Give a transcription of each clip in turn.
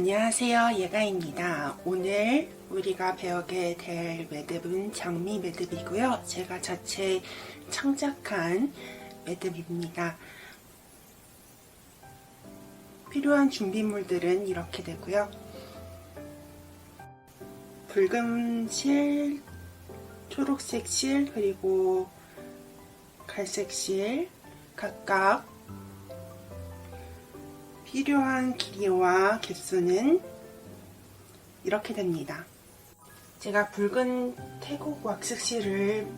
안녕하세요, 예가입니다. 오늘 우리가 배우게 될 매듭은 장미 매듭이고요. 제가 자체 창작한 매듭입니다. 필요한 준비물들은 이렇게 되고요. 붉은 실, 초록색 실, 그리고 갈색 실 각각 필요한 길이와 개수는 이렇게 됩니다. 제가 붉은 태국 왁스실을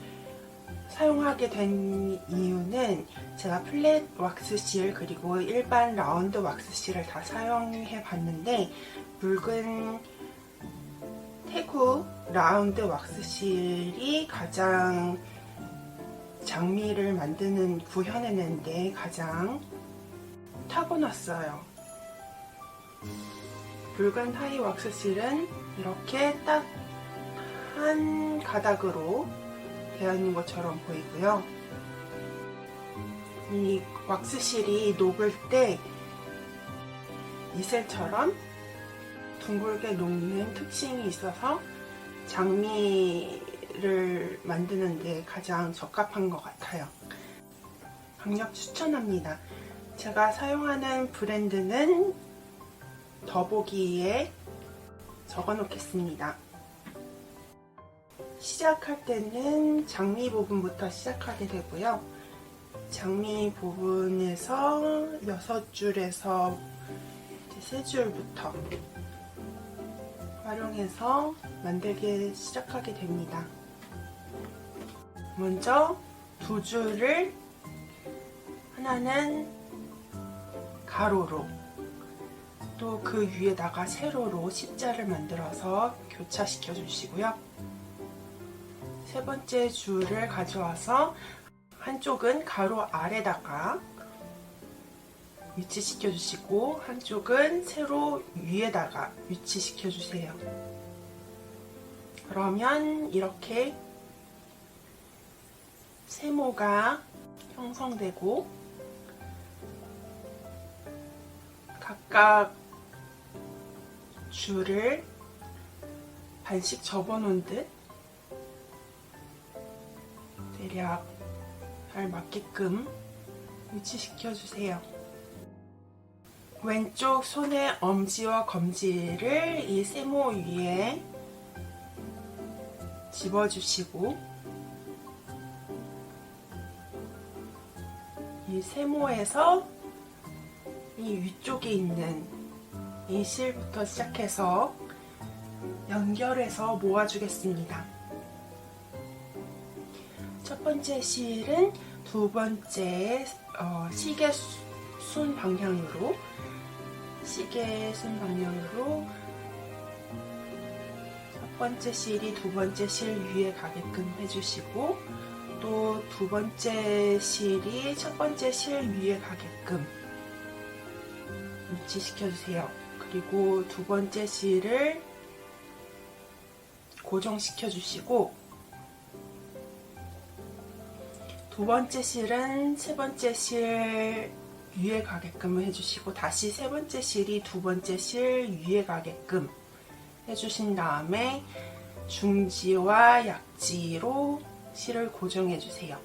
사용하게 된 이유는 제가 플랫 왁스실 그리고 일반 라운드 왁스실을 다 사용해 봤는데 붉은 태국 라운드 왁스실이 가장 장미를 만드는 구현해내는데 가장 타고났어요. 붉은 하이 왁스실은 이렇게 딱 한 가닥으로 되어 있는 것처럼 보이고요. 이 왁스실이 녹을 때 이슬처럼 둥글게 녹는 특징이 있어서 장미를 만드는 데 가장 적합한 것 같아요. 강력 추천합니다. 제가 사용하는 브랜드는 더보기에 적어 놓겠습니다. 시작할 때는 장미 부분부터 시작하게 되고요. 장미 부분에서 6줄에서 3줄부터 활용해서 만들기 시작하게 됩니다. 먼저 2줄을 하나는 가로로 또 그 위에다가 세로로 십자를 만들어서 교차시켜 주시고요. 세 번째 줄을 가져와서 한쪽은 가로 아래다가 위치시켜 주시고 한쪽은 세로 위에다가 위치시켜 주세요. 그러면 이렇게 세모가 형성되고 각각 줄을 반씩 접어 놓은 듯 대략 잘 맞게끔 위치시켜 주세요. 왼쪽 손의 엄지와 검지를 이 세모 위에 집어주시고 이 세모에서 이 위쪽에 있는 이 실부터 시작해서 연결해서 모아주겠습니다. 첫 번째 실은 두 번째 시계 순 방향으로 첫 번째 실이 두 번째 실 위에 가게끔 해주시고 또 두 번째 실이 첫 번째 실 위에 가게끔 위치시켜 주세요. 그리고 두 번째 실을 고정시켜 주시고 두 번째 실은 세 번째 실 위에 가게끔 해주시고 다시 세 번째 실이 두 번째 실 위에 가게끔 해주신 다음에 중지와 약지로 실을 고정해 주세요.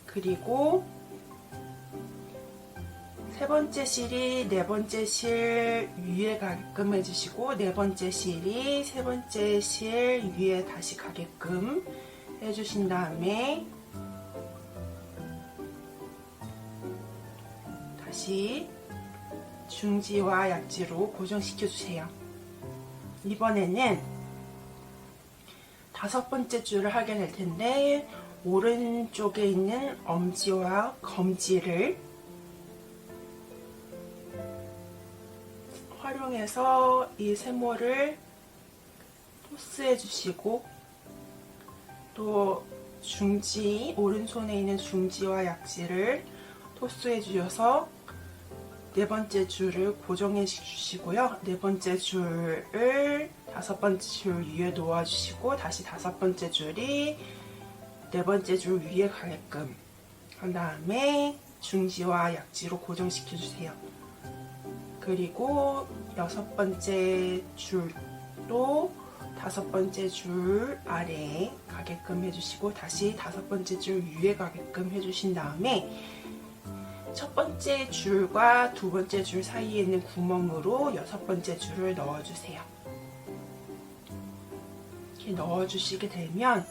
그리고 세 번째 실이 네 번째 실 위에 가게끔 해주시고 네 번째 실이 세 번째 실 위에 다시 가게끔 해주신 다음에 다시 중지와 약지로 고정시켜 주세요. 이번에는 다섯 번째 줄을 하게 될 텐데 오른쪽에 있는 엄지와 검지를 활용해서 이 세모를 토스해 주시고 또 중지, 오른손에 있는 중지와 약지를 토스해 주셔서 네 번째 줄을 고정해 주시고요. 네 번째 줄을 다섯 번째 줄 위에 놓아 주시고 다시 다섯 번째 줄이 네 번째 줄 위에 가게끔 한 다음에 중지와 약지로 고정시켜 주세요. 그리고 6번째 줄도 5번째 줄 아래에 가게끔 해주시고 다시 5번째 줄 위에 가게끔 해주신 다음에 첫 번째 줄과 두 번째 줄 사이에 있는 구멍으로 6번째 줄을 넣어주세요. 이렇게 넣어주시게 되면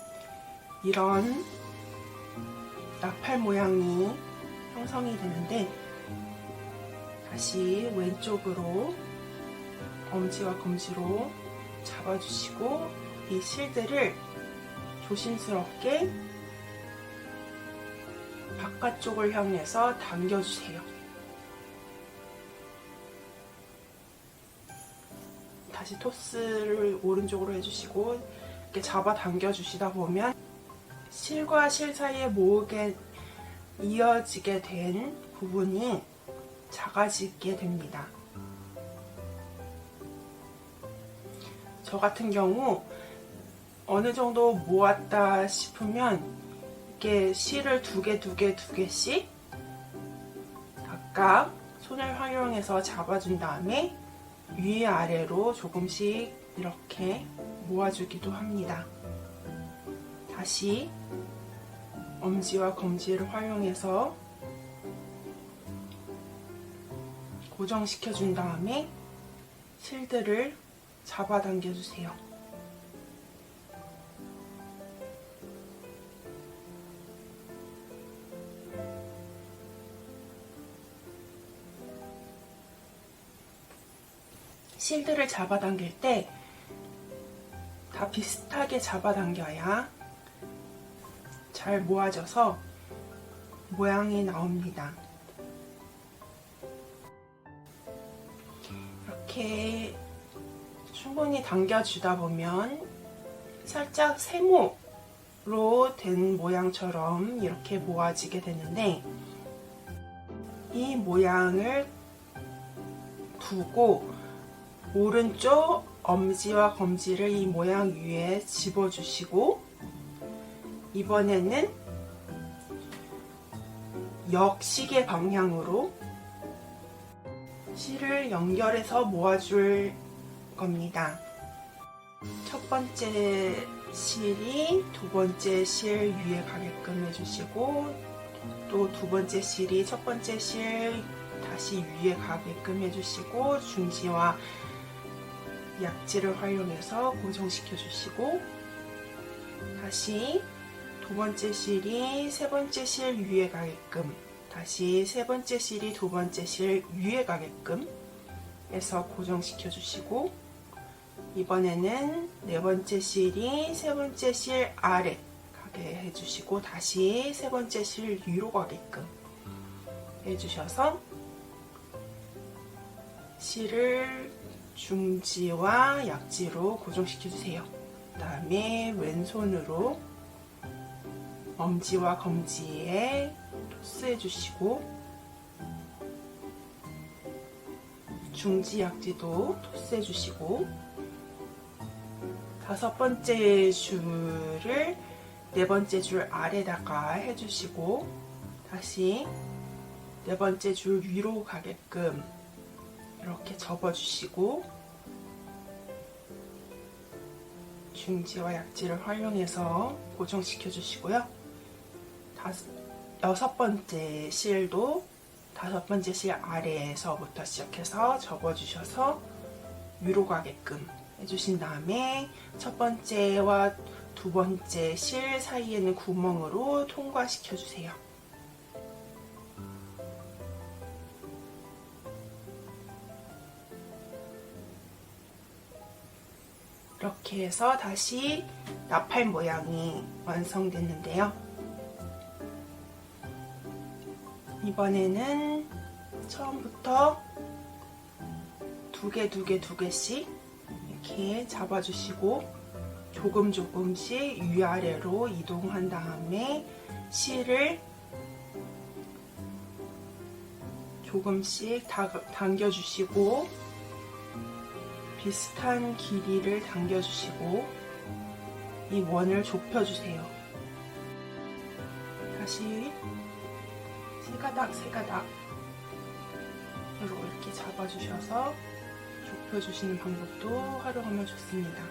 이런 나팔 모양이 형성이 되는데, 다시 왼쪽으로 엄지와 검지로 잡아주시고 이 실들을 조심스럽게 바깥쪽을 향해서 당겨주세요. 다시 토스를 오른쪽으로 해주시고 이렇게 잡아 당겨주시다 보면 실과 실 사이에 모으게 이어지게 된 부분이 작아지게 됩니다. 저 같은 경우 어느 정도 모았다 싶으면 이렇게 실을 두 개씩 각각 손을 활용해서 잡아준 다음에 위아래로 조금씩 이렇게 모아주기도 합니다. 다시 엄지와 검지를 활용해서 고정시켜 준 다음에 실들을 잡아당겨 주세요. 실들을 잡아당길 때 다 비슷하게 잡아당겨야 잘 모아져서 모양이 나옵니다. 이렇게 충분히 당겨주다 보면 살짝 세모로 된 모양처럼 이렇게 모아지게 되는데, 이 모양을 두고 오른쪽 엄지와 검지를 이 모양 위에 집어주시고 이번에는 역시계 방향으로 실을 연결해서 모아줄 겁니다. 첫 번째 실이 두 번째 실 위에 가게끔 해주시고 또 두 번째 실이 첫 번째 실 다시 위에 가게끔 해주시고 중지와 약지를 활용해서 고정시켜 주시고 다시 두 번째 실이 세 번째 실 위에 가게끔, 다시 세 번째 실이 두 번째 실 위에 가게끔 해서 고정시켜 주시고 이번에는 네 번째 실이 세 번째 실 아래 가게 해주시고 다시 세 번째 실 위로 가게끔 해주셔서 실을 중지와 약지로 고정시켜 주세요. 그 다음에 왼손으로 엄지와 검지에 토스해 주시고 중지 약지도 토스해 주시고 다섯 번째 줄을 네 번째 줄 아래다가 해주시고 다시 네 번째 줄 위로 가게끔 이렇게 접어주시고 중지와 약지를 활용해서 고정시켜 주시고요. 여섯 번째 실도 다섯 번째 실 아래에서부터 시작해서 접어주셔서 위로 가게끔 해주신 다음에 첫 번째와 두 번째 실 사이에 있는 구멍으로 통과시켜 주세요. 이렇게 해서 다시 나팔 모양이 완성됐는데요. 이번에는 처음부터 두 개씩 이렇게 잡아주시고 조금씩 위아래로 이동한 다음에 실을 조금씩 당겨주시고 비슷한 길이를 당겨주시고 이 원을 좁혀주세요. 다시 세 가닥 이렇게 잡아주셔서 좁혀주시는 방법도 활용하면 좋습니다.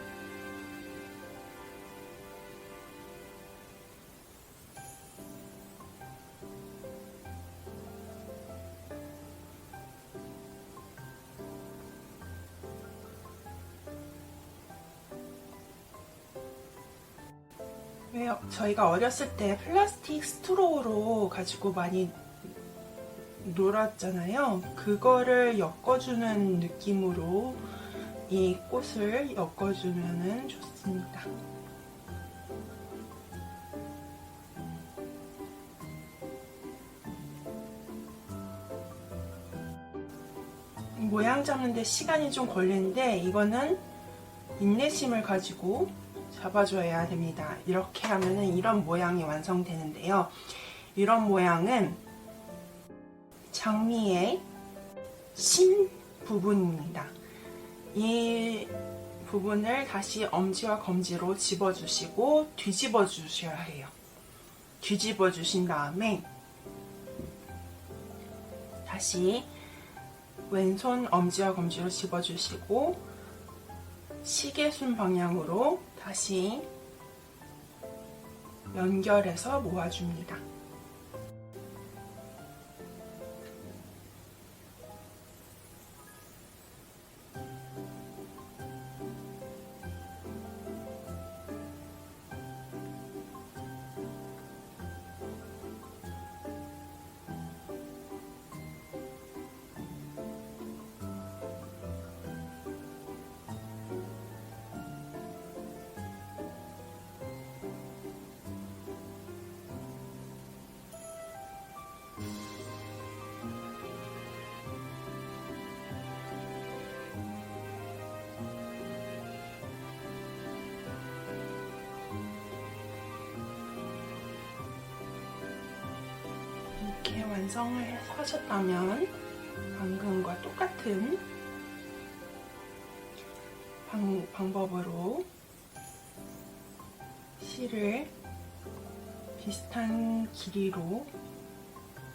저희가 어렸을 때 플라스틱 스트로우로 가지고 많이 놀았잖아요. 그거를 엮어주는 느낌으로 이 꽃을 엮어주면 좋습니다. 모양 잡는데 시간이 좀 걸리는데 이거는 인내심을 가지고 잡아줘야 됩니다. 이렇게 하면은 이런 모양이 완성되는데요. 이런 모양은 장미의 심 부분입니다. 이 부분을 다시 엄지와 검지로 집어주시고 뒤집어 주셔야 해요. 뒤집어 주신 다음에 다시 왼손 엄지와 검지로 집어주시고 시계순 방향으로 다시 연결해서 모아줍니다. 이렇게 완성을 하셨다면 방금과 똑같은 방법으로 실을 비슷한 길이로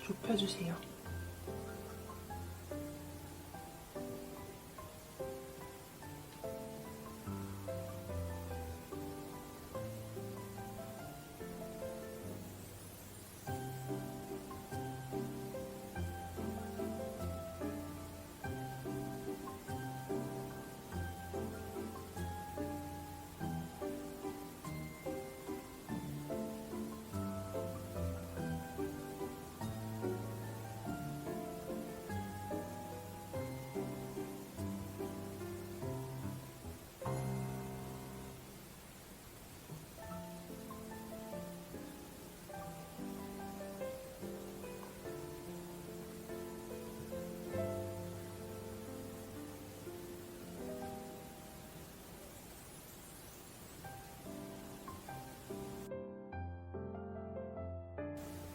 좁혀주세요.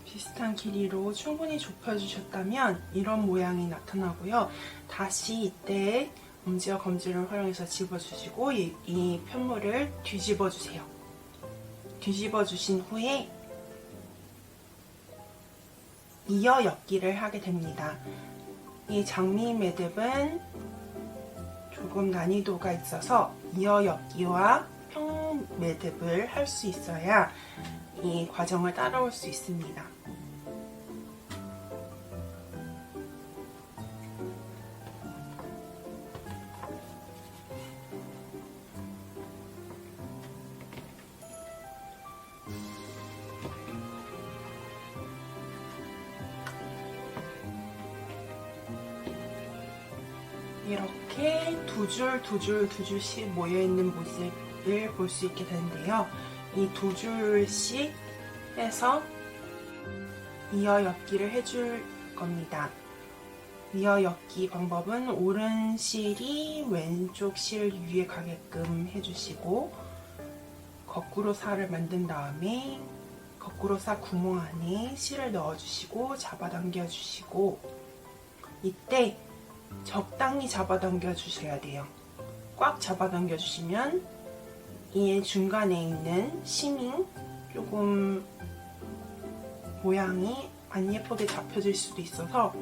비슷한 길이로 충분히 좁혀주셨다면 이런 모양이 나타나고요. 다시 이때 엄지와 검지를 활용해서 집어주시고 이 편물을 뒤집어주세요. 뒤집어주신 후에 이어 엮기를 하게 됩니다. 이 장미 매듭은 조금 난이도가 있어서 이어 엮기와 평 매듭을 할 수 있어야 이 과정을 따라올 수 있습니다. 이렇게 두 줄씩 모여있는 모습을 볼 수 있게 되는데요. 이 두 줄씩 해서 이어 엮기를 해줄 겁니다. 이어 엮기 방법은 오른 실이 왼쪽 실 위에 가게끔 해주시고 거꾸로 살을 만든 다음에 거꾸로 사 구멍 안에 실을 넣어주시고 잡아당겨 주시고 이때 적당히 잡아당겨 주셔야 돼요. 꽉 잡아당겨 주시면 이 중간에 있는 심이 조금 모양이 안 예쁘게 잡혀질 수도 있어서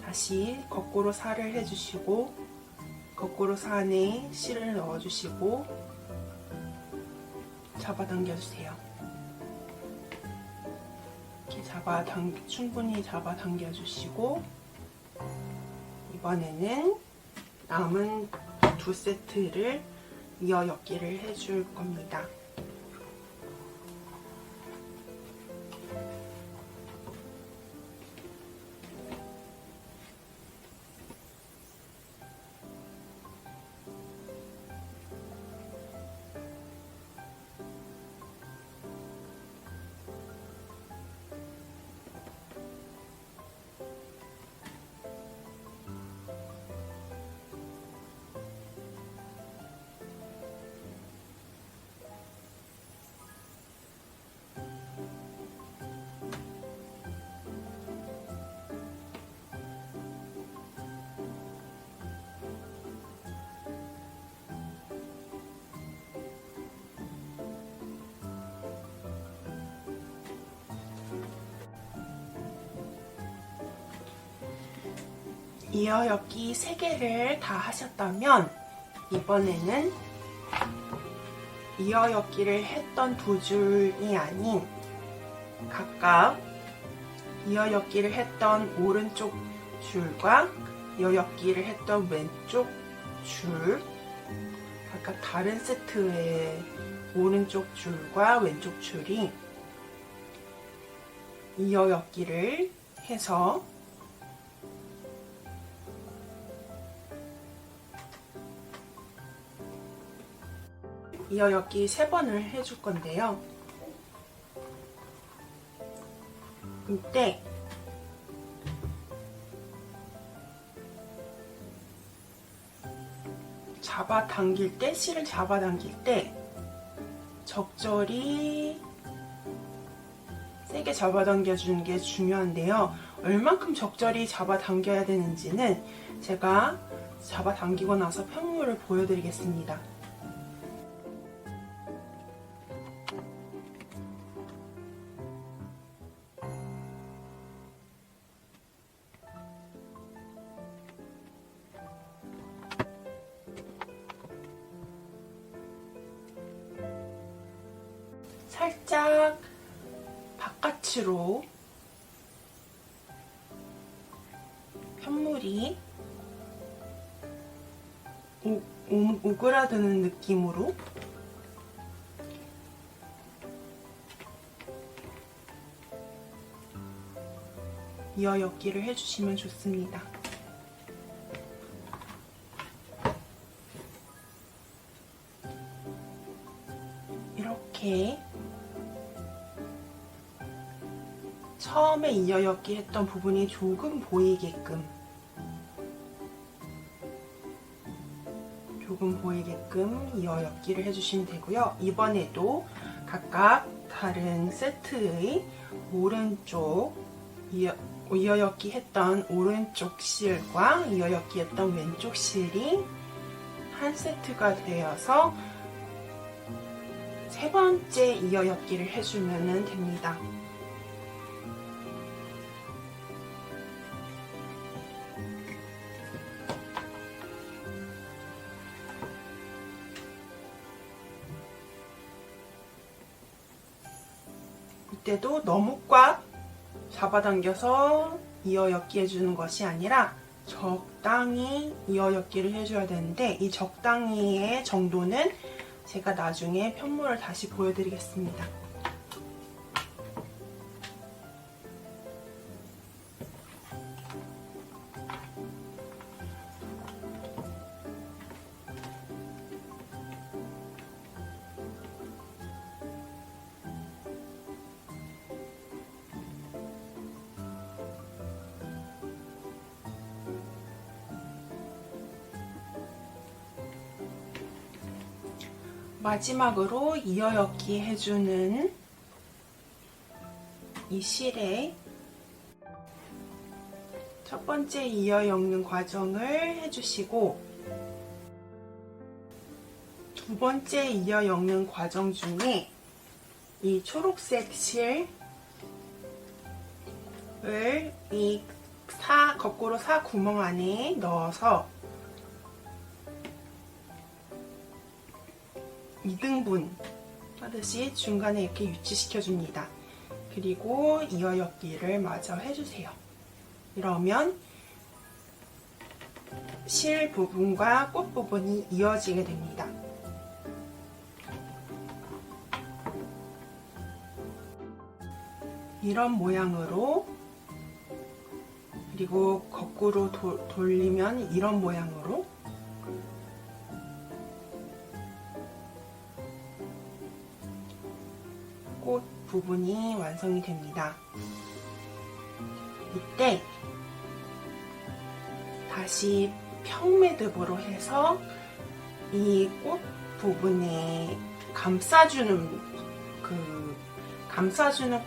다시 거꾸로 살을 해주시고 거꾸로 사 안에 실을 넣어주시고 잡아당겨주세요. 이렇게 충분히 잡아당겨주시고 이번에는 남은 두 세트를 이어 엮기를 해줄 겁니다. 이어 엮기 3개를 다 하셨다면 이번에는 이어 엮기를 했던 두 줄이 아닌 각각 이어 엮기를 했던 오른쪽 줄과 이어 엮기를 했던 왼쪽 줄, 각각 다른 세트의 오른쪽 줄과 왼쪽 줄이 이어 엮기를 해서 이어 엮기 3번을 해줄 건데요. 이때 잡아당길 때, 실을 잡아당길 때 적절히 세게 잡아당겨 주는 게 중요한데요. 얼만큼 적절히 잡아당겨야 되는지는 제가 잡아당기고 나서 편물을 보여드리겠습니다. 살짝 바깥으로 편물이 오그라드는 느낌으로 이어 엮기를 해주시면 좋습니다. 이렇게 처음에 이어 엮기 했던 부분이 조금 보이게끔 이어 엮기를 해주시면 되고요. 이번에도 각각 다른 세트의 오른쪽 이어 엮기 했던 오른쪽 실과 이어 엮기 했던 왼쪽 실이 한 세트가 되어서 세 번째 이어 엮기를 해주면 됩니다. 이때도 너무 꽉 잡아당겨서 이어 엮기 해주는 것이 아니라 적당히 이어 엮기를 해줘야 되는데 이 적당히의 정도는 제가 나중에 편물을 다시 보여드리겠습니다. 마지막으로 이어 엮기 해주는 이 실에 첫 번째 이어 엮는 과정을 해주시고 두 번째 이어 엮는 과정 중에 이 초록색 실을 이 거꾸로 사 구멍 안에 넣어서 2등분 하듯이 중간에 이렇게 유치시켜 줍니다. 그리고 이어엮기를 마저 해주세요. 이러면 실 부분과 꽃 부분이 이어지게 됩니다. 이런 모양으로, 그리고 거꾸로 돌리면 이런 모양으로 꽃 부분이 완성이 됩니다. 이때 다시 평매듭으로 해서 이 꽃 부분에 감싸주는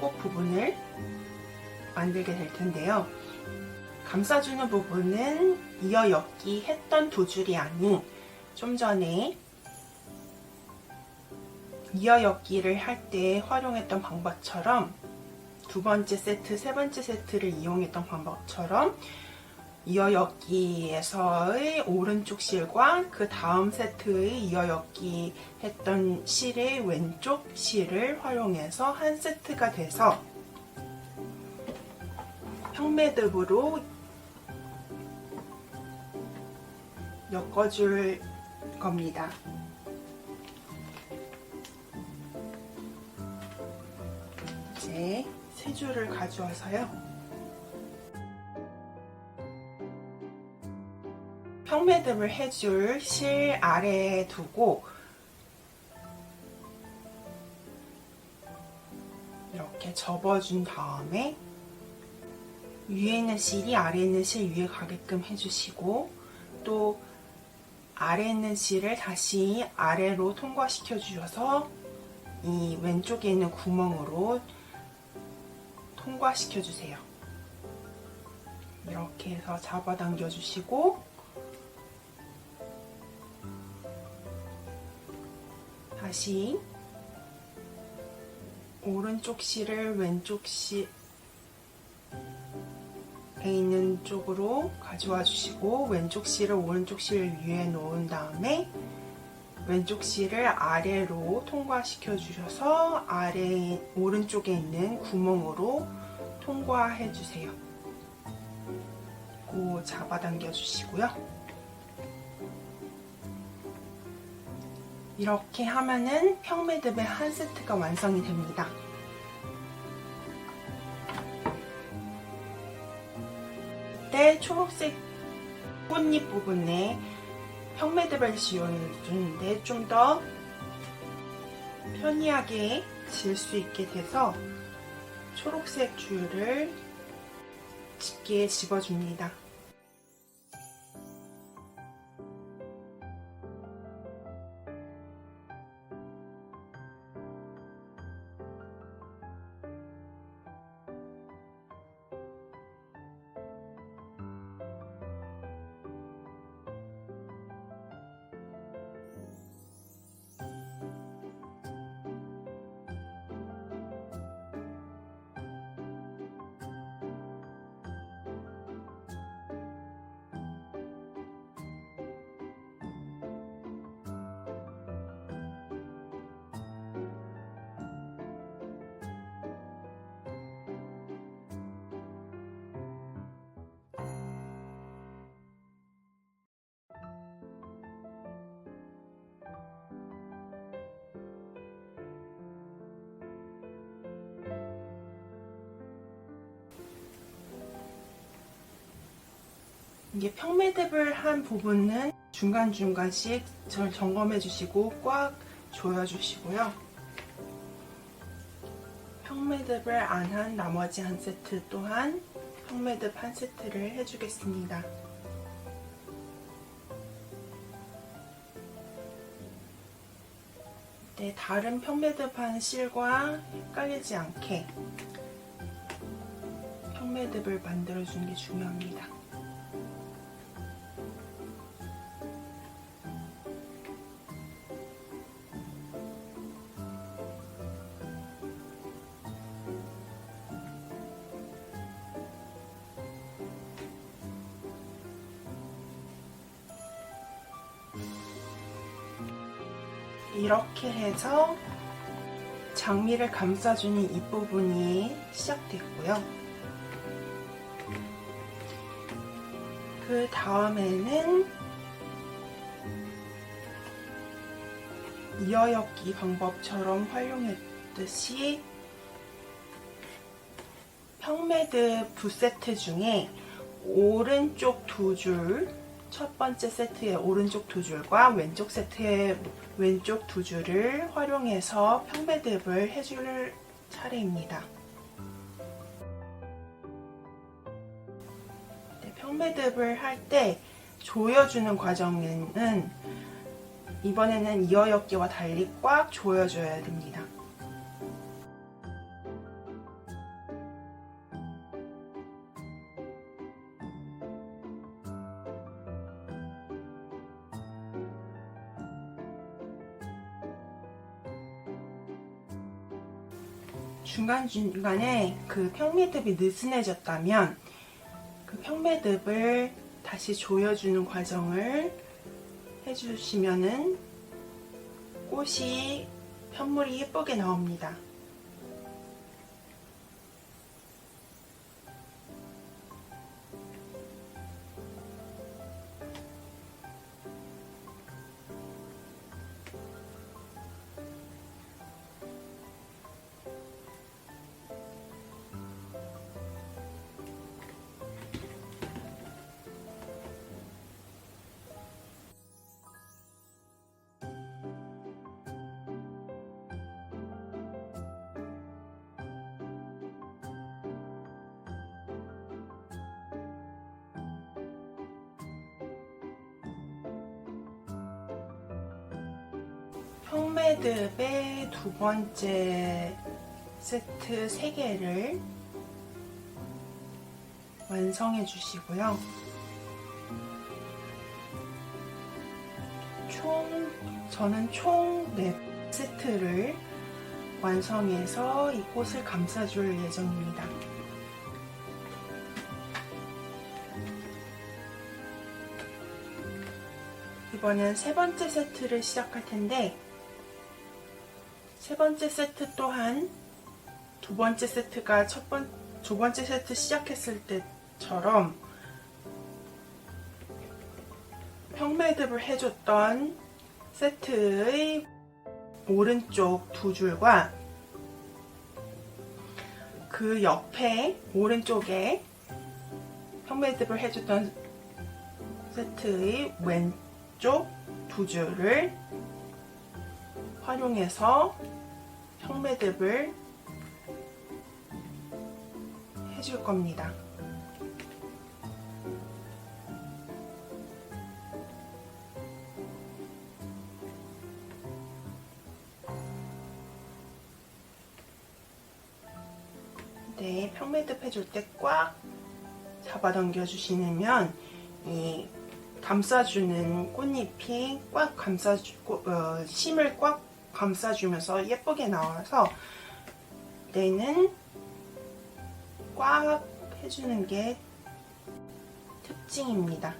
꽃 부분을 만들게 될 텐데요. 감싸주는 부분은 이어엮기 했던 두 줄이 아닌 좀 전에 이어엮기를 할 때 활용했던 방법처럼 두 번째 세트, 세 번째 세트를 이용했던 방법처럼 이어엮기에서의 오른쪽 실과 그 다음 세트의 이어엮기 했던 실의 왼쪽 실을 활용해서 한 세트가 돼서 평매듭으로 엮어줄 겁니다. 이제 세 줄을 가져와서요. 평매듭을 해줄 실 아래에 두고 이렇게 접어준 다음에 위에 있는 실이 아래에 있는 실 위에 가게끔 해주시고, 또 아래에 있는 실을 다시 아래로 통과시켜 주셔서 이 왼쪽에 있는 구멍으로 통과시켜 주세요. 이렇게 해서 잡아당겨 주시고, 다시 오른쪽 실을 왼쪽 실에 있는 쪽으로 가져와 주시고, 왼쪽 실을 오른쪽 실 위에 놓은 다음에 왼쪽 실을 아래로 통과시켜 주셔서 아래 오른쪽에 있는 구멍으로 통과해 주세요. 그리고 잡아당겨 주시고요. 이렇게 하면은 평매듭의 한 세트가 완성이 됩니다. 이때 초록색 꽃잎 부분에 평매듭을 씌워주는데 좀 더 편리하게 질 수 있게 돼서 초록색 줄을 짙게 집어줍니다. 이게 평매듭을 한 부분은 중간중간씩 점검해 주시고 꽉 조여 주시고요. 평매듭을 안 한 나머지 한 세트 또한 평매듭 한 세트를 해주겠습니다. 네, 다른 평매듭 한 실과 헷갈리지 않게 평매듭을 만들어주는 게 중요합니다. 이렇게 해서 장미를 감싸주는 이 부분이 시작됐고요. 그 다음에는 이어엮기 방법처럼 활용했듯이 평매듭 두 세트 중에 오른쪽 두 줄, 첫 번째 세트의 오른쪽 두 줄과 왼쪽 세트의 왼쪽 두 줄을 활용해서 평매듭을 해줄 차례입니다. 네, 평매듭을 할 때 조여주는 과정은 이번에는 이어엮기와 달리 꽉 조여줘야 됩니다. 중간중간에 그 평매듭이 느슨해졌다면 그 평매듭을 다시 조여주는 과정을 해주시면은 꽃이 편물이 예쁘게 나옵니다. 평매듭의 두 번째 세트 3개를 완성해 주시고요. 저는 총 4세트를 완성해서 이 꽃을 감싸줄 예정입니다. 이번엔 3번째 세트를 시작할 텐데, 세 번째 세트 또한 두 번째 세트가 두 번째 세트 시작했을 때처럼 평매듭을 해줬던 세트의 오른쪽 두 줄과 그 옆에 오른쪽에 평매듭을 해줬던 세트의 왼쪽 두 줄을 활용해서 평매듭을 해줄 겁니다. 네, 평매듭 해줄 때 꽉 잡아당겨 주시면 이 감싸주는 꽃잎이 꽉 심을 꽉 감싸주면서 예쁘게 나와서 때는 꽉 해주는 게 특징입니다.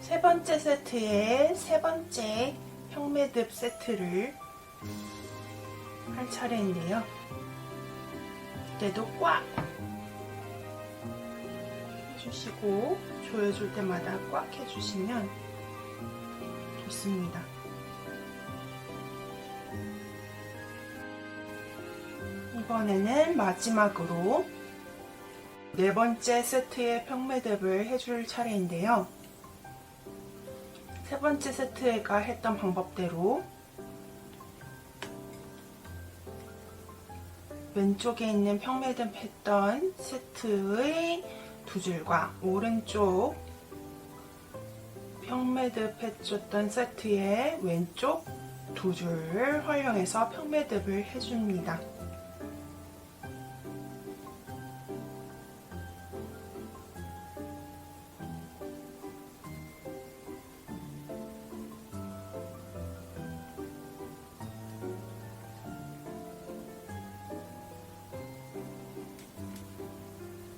세 번째 세트의 세 번째 평매듭 세트를 할 차례인데요. 이때도 꽉 해주시고 조여줄 때마다 꽉 해주시면 좋습니다. 이번에는 마지막으로 네 번째 세트의 평매듭을 해줄 차례인데요. 세 번째 세트가 했던 방법대로 왼쪽에 있는 평매듭 했던 세트의 두 줄과 오른쪽 평매듭 해줬던 세트의 왼쪽 두 줄을 활용해서 평매듭을 해줍니다.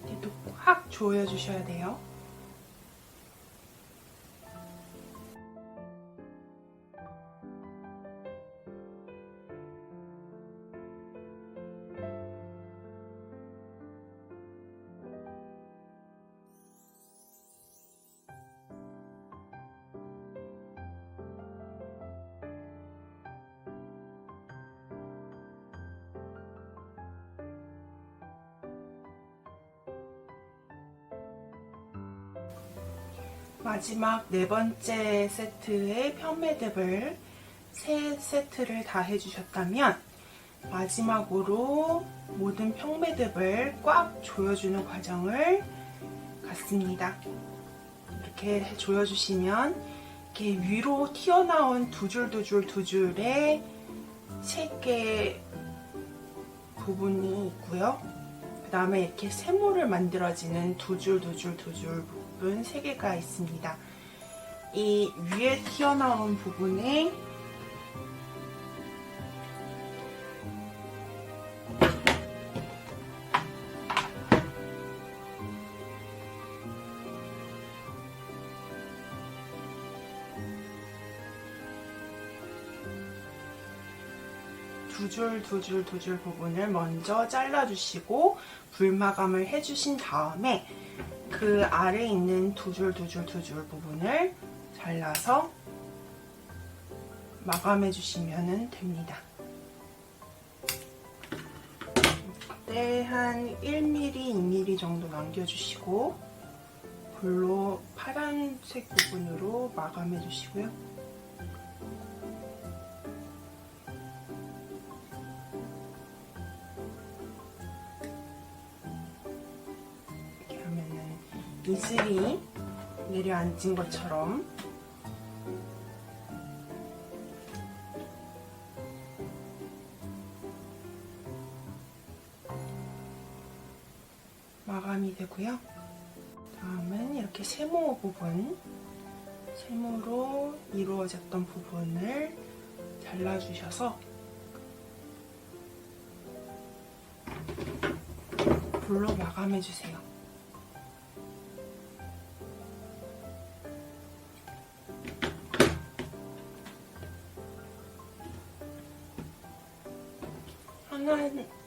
얘도 확 조여주셔야 돼요. 마지막 네 번째 세트의 편매듭을 세 세트를 다 해주셨다면 마지막으로 모든 평매듭을 꽉 조여주는 과정을 갖습니다. 이렇게 조여주시면 이렇게 위로 튀어나온 두 줄의 세 개 부분이 있고요. 그 다음에 이렇게 세모를 만들어지는 두 줄 부분 3개가 있습니다. 이 위에 튀어나온 부분에 두 줄 부분을 먼저 잘라주시고 불마감을 해주신 다음에 그 아래에 있는 두 줄 부분을 잘라서 마감해 주시면 됩니다. 이때 한 1mm, 2mm 정도 남겨주시고 볼로 파란색 부분으로 마감해 주시고요. 이슬이 내려앉은 것처럼 마감이 되고요. 다음은 이렇게 세모 부분, 세모로 이루어졌던 부분을 잘라주셔서 볼로 마감해주세요.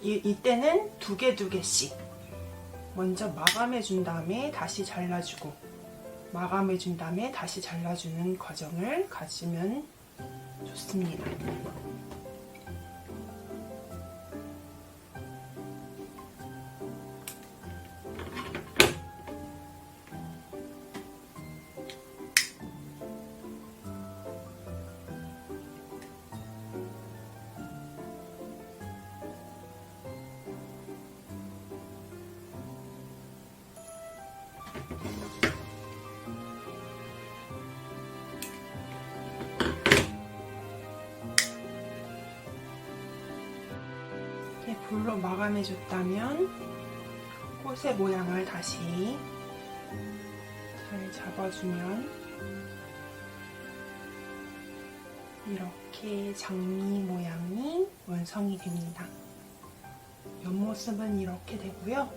이때는 두 개씩 먼저 마감해준 다음에 다시 잘라주고 마감해준 다음에 다시 잘라주는 과정을 가지면 좋습니다. 볼로 마감해줬다면 꽃의 모양을 다시 잘 잡아주면 이렇게 장미 모양이 완성이 됩니다. 옆모습은 이렇게 되고요.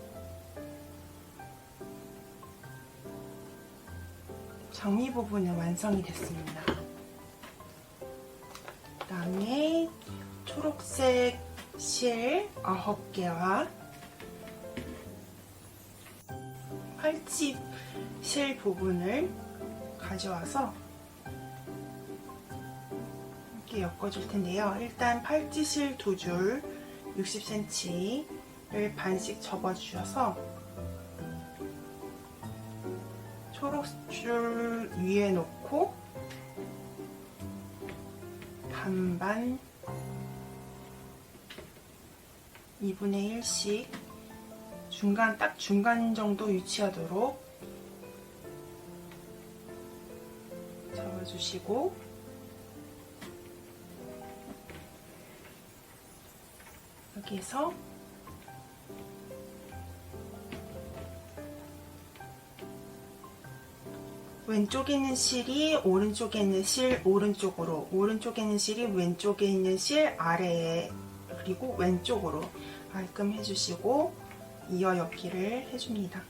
장미 부분은 완성이 됐습니다. 그 다음에 초록색 실 9개와 팔찌 실 부분을 가져와서 이렇게 엮어줄 텐데요. 일단 팔찌 실 2줄 60cm를 반씩 접어주셔서 초록줄 위에 놓고 반반 2분의 1씩 딱 중간 정도 위치하도록 잡아주시고 여기서 왼쪽에 있는 실이 오른쪽에 있는 실 오른쪽으로, 오른쪽에 있는 실이 왼쪽에 있는 실 아래에, 그리고 왼쪽으로 말끔 해주시고 이어 엮기를 해줍니다.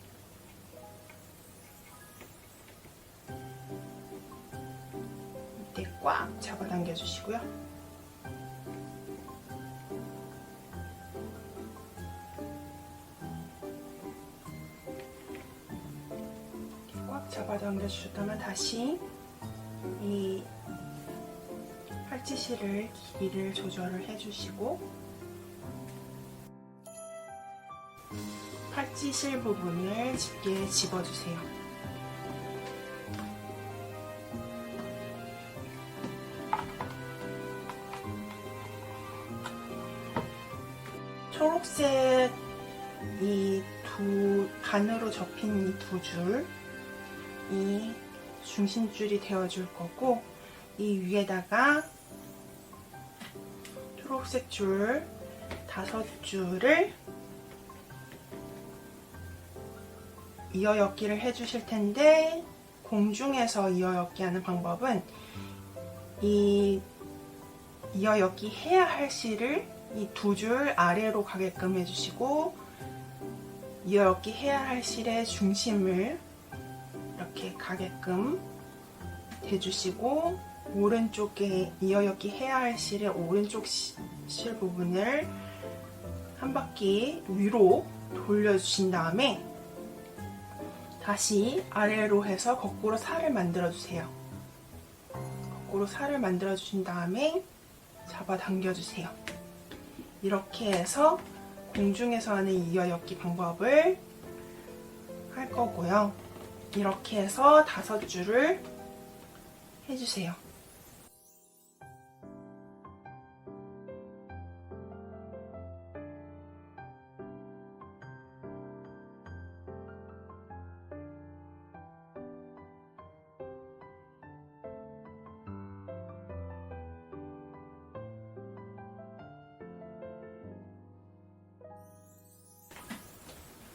이때 꽉 잡아당겨 주시고요. 잡아당겨 주셨다면 다시 이 팔찌실을 길이를 조절을 해주시고 팔찌실 부분을 집게 집어주세요. 초록색 이 두 반으로 접힌 이 두 줄, 이 중심줄이 되어줄 거고, 이 위에다가 초록색 줄 5줄을 이어 엮기를 해주실 텐데, 공중에서 이어 엮기 하는 방법은 이 이어 엮기 해야 할 실을 이 두 줄 아래로 가게끔 해주시고, 이어 엮기 해야 할 실의 중심을 이렇게 가게끔 대주시고, 오른쪽에 이어 엮기 해야 할 실의 오른쪽 실 부분을 한 바퀴 위로 돌려주신 다음에 다시 아래로 해서 거꾸로 살을 만들어 주세요. 거꾸로 살을 만들어 주신 다음에 잡아 당겨 주세요. 이렇게 해서 공중에서 하는 이어 엮기 방법을 할 거고요. 이렇게 해서 5줄을 해주세요.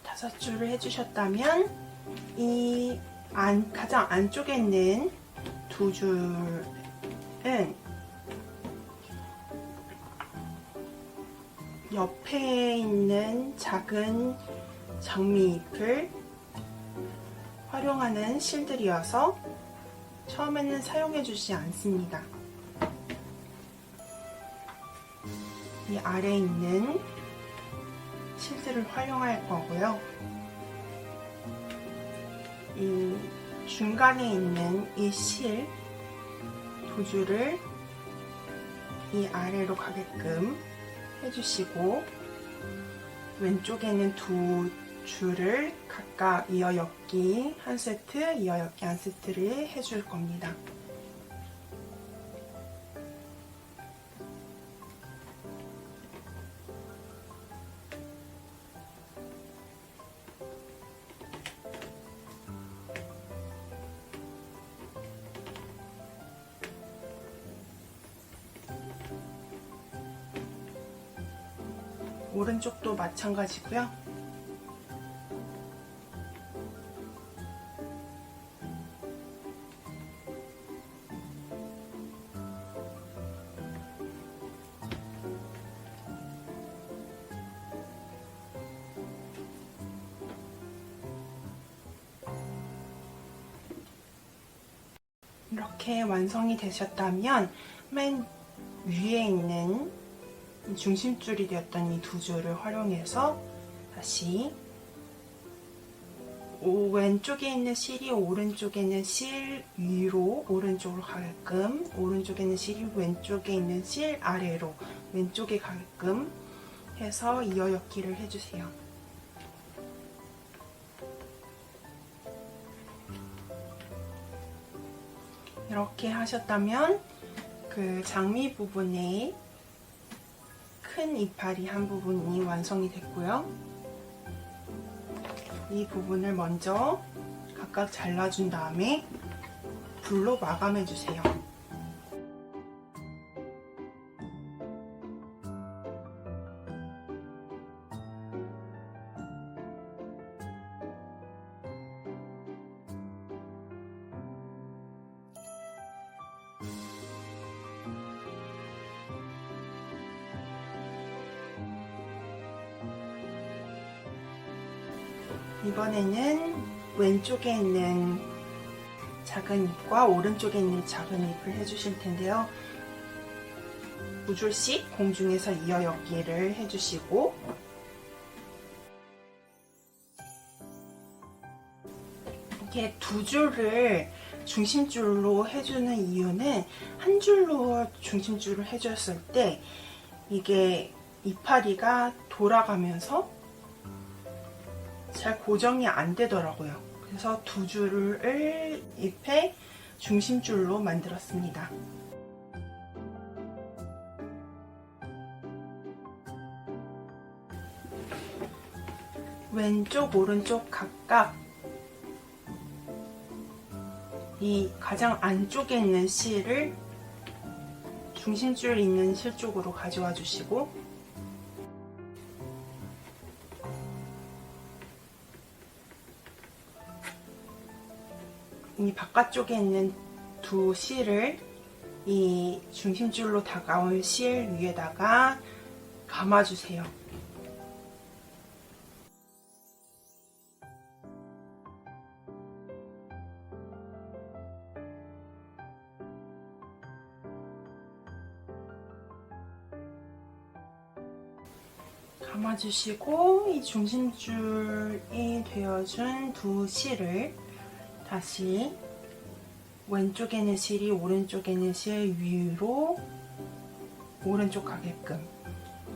다섯 줄을 해주셨다면 이 가장 안쪽에 있는 두 줄은 옆에 있는 작은 장미잎을 활용하는 실들이어서 처음에는 사용해 주지 않습니다. 이 아래에 있는 실들을 활용할 거고요. 이 중간에 있는 이 실 두 줄을 이 아래로 가게끔 해주시고, 왼쪽에 있는 두 줄을 각각 이어 엮기 한 세트, 이어 엮기 한 세트를 해줄 겁니다. 오른쪽도 마찬가지고요. 이렇게 완성이 되셨다면 맨 위에 있는 중심줄이 되었던 이 두 줄을 활용해서 다시 왼쪽에 있는 실이 오른쪽에 있는 실 위로 오른쪽으로 가게끔, 오른쪽에 있는 실이 왼쪽에 있는 실 아래로 왼쪽에 가게끔 해서 이어 엮기를 해주세요. 이렇게 하셨다면 그 장미 부분에 큰 이파리 한 부분이 완성이 됐고요. 이 부분을 먼저 각각 잘라준 다음에 불로 마감해 주세요. 이번에는 왼쪽에 있는 작은 잎과 오른쪽에 있는 작은 잎을 해주실 텐데요. 두 줄씩 공중에서 이어엮기를 해주시고, 이렇게 두 줄을 중심줄로 해주는 이유는 한 줄로 중심줄을 해줬을 때 이게 이파리가 돌아가면서 잘 고정이 안 되더라고요. 그래서 두 줄을 잎에 중심줄로 만들었습니다. 왼쪽, 오른쪽 각각 이 가장 안쪽에 있는 실을 중심줄 있는 실 쪽으로 가져와 주시고, 이 바깥쪽에 있는 두 실을 이 중심줄로 다가온 실 위에다가 감아주세요. 감아주시고 이 중심줄이 되어준 두 실을 다시 왼쪽에 있는 실이 오른쪽에 있는 실 위로 오른쪽 가게끔,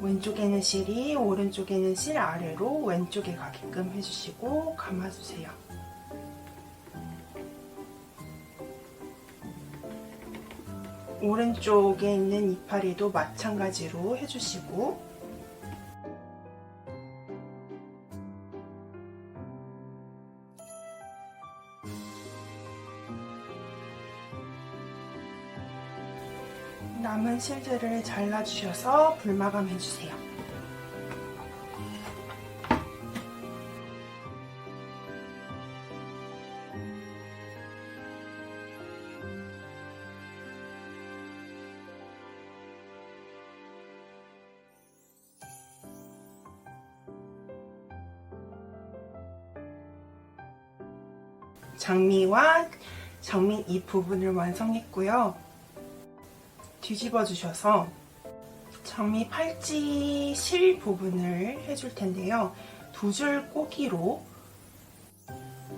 왼쪽에 있는 실이 오른쪽에 있는 실 아래로 왼쪽에 가게끔 해주시고 감아주세요. 오른쪽에 있는 이파리도 마찬가지로 해주시고, 남은 실들을 잘라주셔서 불마감 해주세요. 장미와 장미 잎 부분을 완성했고요. 뒤집어 주셔서 장미 팔찌 실 부분을 해줄 텐데요. 두 줄 꼬기로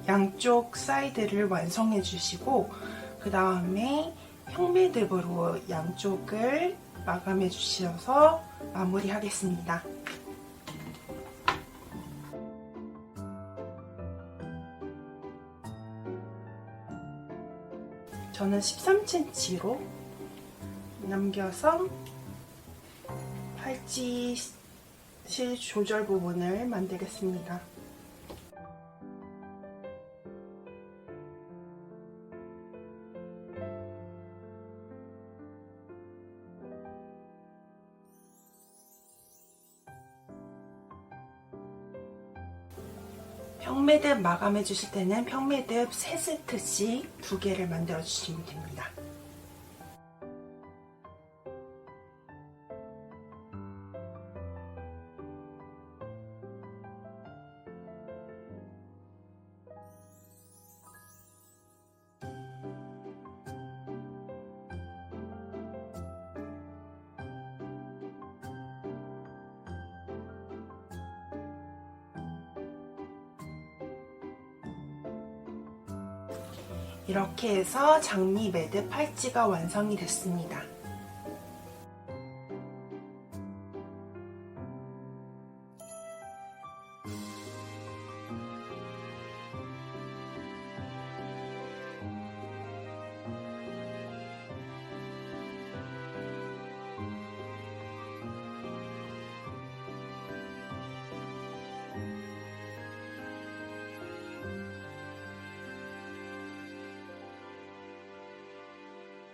양쪽 사이드를 완성해 주시고, 그 다음에 평매듭으로 양쪽을 마감해 주셔서 마무리 하겠습니다. 저는 13cm로 남겨서 팔찌 실 조절 부분을 만들겠습니다. 평매듭 마감해 주실 때는 평매듭 3세트씩 2개를 만들어 주시면 됩니다. 이렇게 해서 장미 매듭 팔찌가 완성이 됐습니다.